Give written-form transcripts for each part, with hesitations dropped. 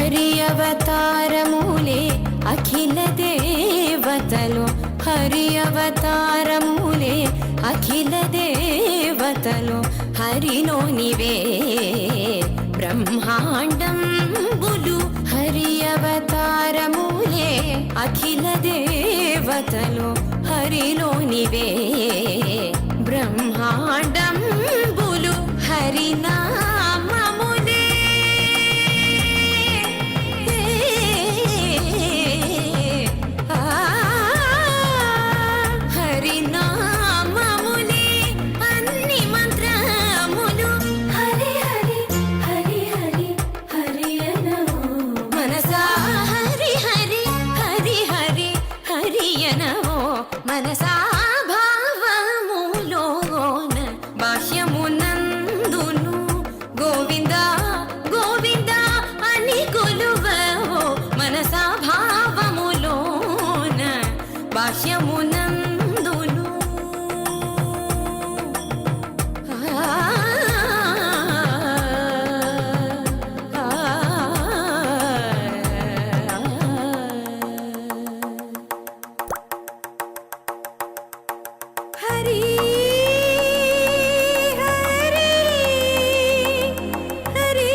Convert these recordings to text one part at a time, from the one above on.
హరి అవతారములే అఖిల దేవతలు, హరి అవతారములే అఖిల దేవతలు, హరిలోనివే బ్రహ్మాండంబులు. హరి అవతారములే అఖిల దేవతలు, హరిలోనివే బ్రహ్మాండంబులు. హరినామములే హరినామములే అన్ని మంత్రములు. హరి హరి హరి హరి హరి అనవో మనసా, హరి హరి హరి హరి హరి అనవో మనసా. భావములోన బాహ్యమునందును గోవింద గోవింద అని కొలువవో మనసా. భావములోన బాహ్యమునందును హరి హరి హరి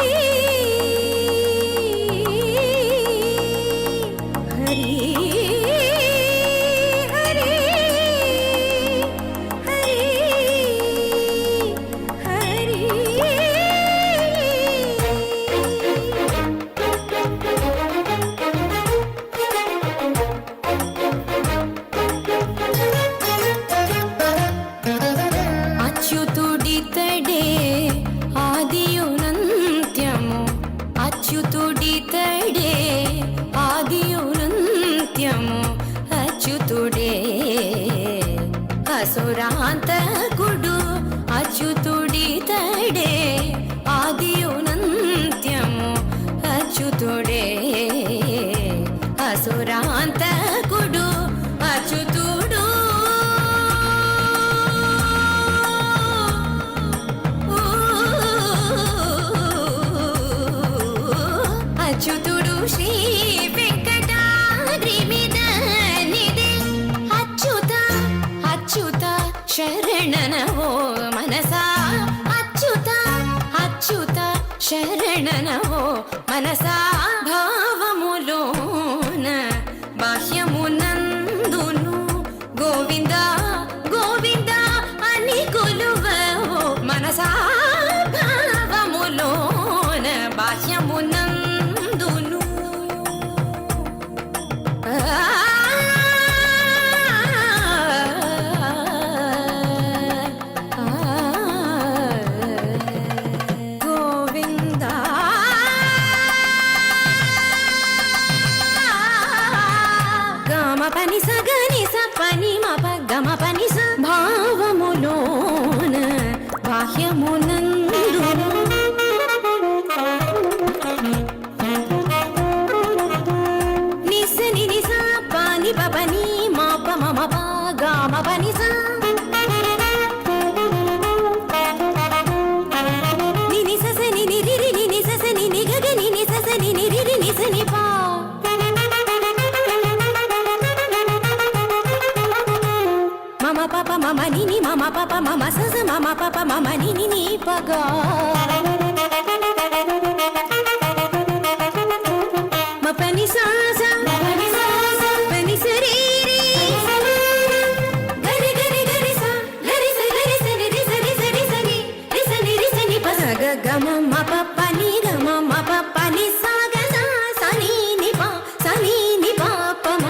హరి హరి హరి అచ్యుతుడితడే ఆదియునంత్యము, అచ్యుతుడితడే ఆదియునంత్యము, అచ్యుతుడే అసురాంతకుడు, అచ్యుతుడితడే ఆదియునంత్యము, అచ్యుతుడే అసురాంతకుడు, అచ్యుతుడు అచ్యుతుడు శ్రీ వెంకటాద్రి మీద నిదే. అచ్యుత అచ్యుత శరణనవో మనసా, అచ్యుత అచ్యుత శరణనవో మనసా. భావములోన బాహ్యమునందును గోవింద గోవింద అని కొలువవో మనసా. భావములోన బాహ్యమునందును గోవింద గమ పని సగని సపని మప గమ పని స. భావములోన బాహ్యమునందును నిసని నిస పాని పని మాప మమ పా గామ పని స. నిని ససని నిరి నిని ససని నిగగని ని ససని నిరి నిసని పా. మమ పాప మమ నిని మమ పాప మమ సస మమ పాప మమ నిని ని పగా. మపని సాస పని సరీరి గరి గరి గరి స గరి స గరి స రి స రి స రి స రి రి స ని రి స ని ప. సగ గమ మప పని గమ మప పని సాగ స ని ని ప స ని ని ప ప మ.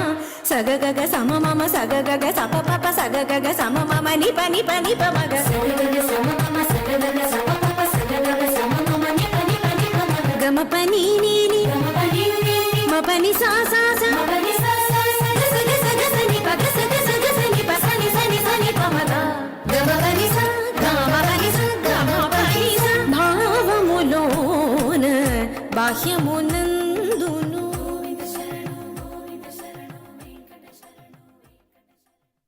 సగ గగ సమ మమ సగ గగ సప పప సగ గగ సమ మమ ని ప ని ప ని ప మగ. సగ గగ సమ మమ సగ గగ సప పప సగ గగ సమ మమ ని ప ని ప ని ప మగ. గమ పని ని ని గమ పని ని మ పని సా సా సా మ పని సా సా సా గ స గ ని ప గ స గ ని ప స ని ప మగ. గమ పని సా గమ పని సా గమ పని సా. భావములోన బాహ్యమున